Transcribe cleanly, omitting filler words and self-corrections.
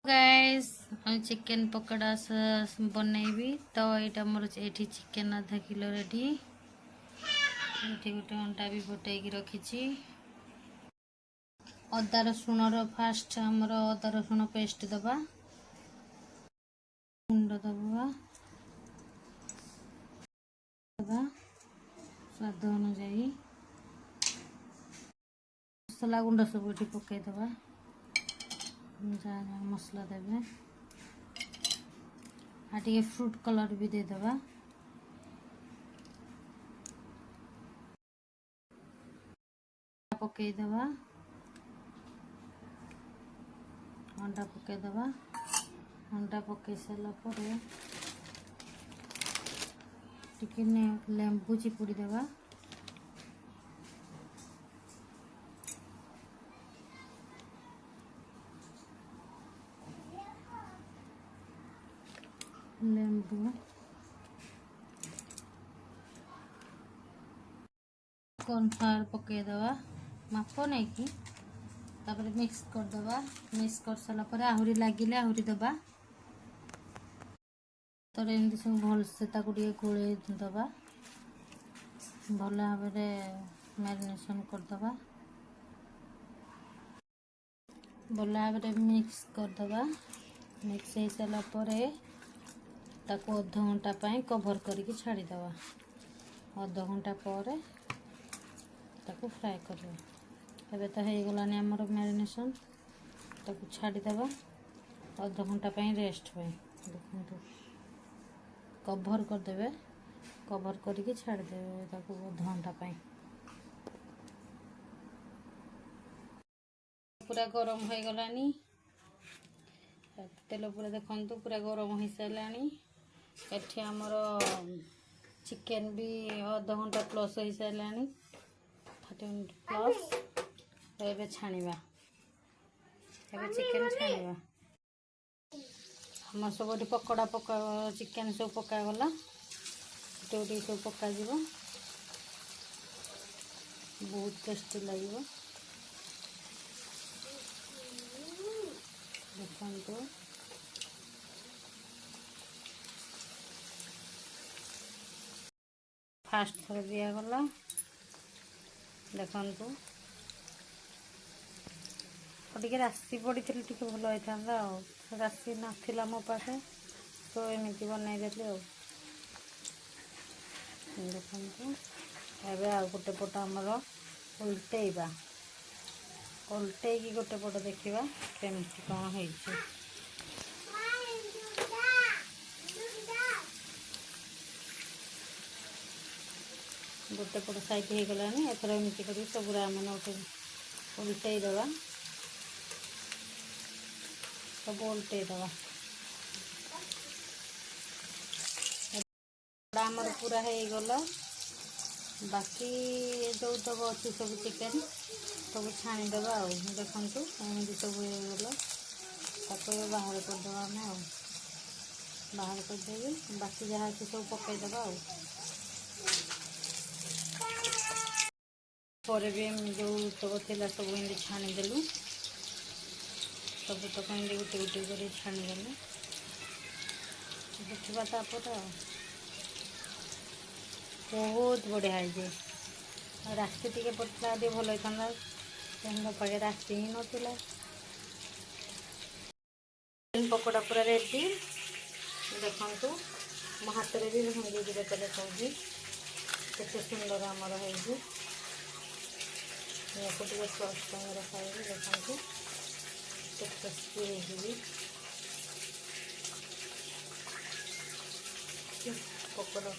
guys chicken pakora बनैबी तो यहाँ मोर chicken आधा किलो रेडी ये गोटे अंडा भी फुटाई रखी अदा रसुण फास्ट आमर अदा रसुण पेस्ट दबा गुंड दबा स्वाद अनुजाई मसला गुंड सब ये पकईदबा मसला देवे आटे फ्रूट कलर भी देदबा पकईदबा अंडा पकईदबा अंडा पकई सारा पर लेंबू चिपुड़ी देवा लेंबू कॉर्नफ्लावर पकईदबा माप नहीं कि तापर मिक्स करदबा मिक्स कर सारा पर आहरी लगिले आहरी दबा तो एमती सब भलसे गोल दबा भल भाव मैरिनेशन करदबा भल भाव मिक्स करदबा मिक्स हो सारा पर ताको अध घंटा पाई कवर करके छाड़ीदबा अध घंटा पर ताको फ्राए करबा एबे तो हो गलानी आमर मैरिनेशन ताको छाड़ीदबा अध घंटा पाई रेस्ट पाई देखो कवर करदे कवर करके छाड़ीदे ताको अध घंटा पाई पूरा गरम हो गलानी तेल पूरा देखो पूरा गरम हो सारानी एठी आमर चिकेन भी अध घंटा प्लस हो सारा 30 मिनट प्लस तो छाणीबा चिकेन छाणीबा आम सब पकोड़ा पका चिकेन सब पकागला गोटे सब पक बहुत टेस्टी लगे देखो फास्ट थर दिगला देखु टे राशि पड़ी टे भल होता राशि नाला मो पाखे तो एमती बनईदेली देखु एवं आ गोटे पट आमर उल्टेबा उल्टे गोटे पट देखा केमती कौन हो गोटे पट साइड हो गलानी एथर एमती कर सब मैंने उठे उल्टे दबा सब उल्टे दबा आमर पूरा हो गला बाकी जो तक अच्छी सब चिकेन सब छाणीदे देखु एमती सब होगा बाहर करदे आम बाहर करदे बाकी जहाँ अच्छी सब पकईदे पर भी जो तक थी सब एमती छाणीदेलु सब तक एमती गोटे गोटे कर छाणीदेलु देखा तापर बहुत बढ़िया है राशि टी पड़ता भल होता पाखे राशि ही नाला पकोड़ा पूरा रेडी देखु मो हाथ में भी भांगी देखा देखा केते सुंदर आमर हो सॉस खाई देखो पकोड़ा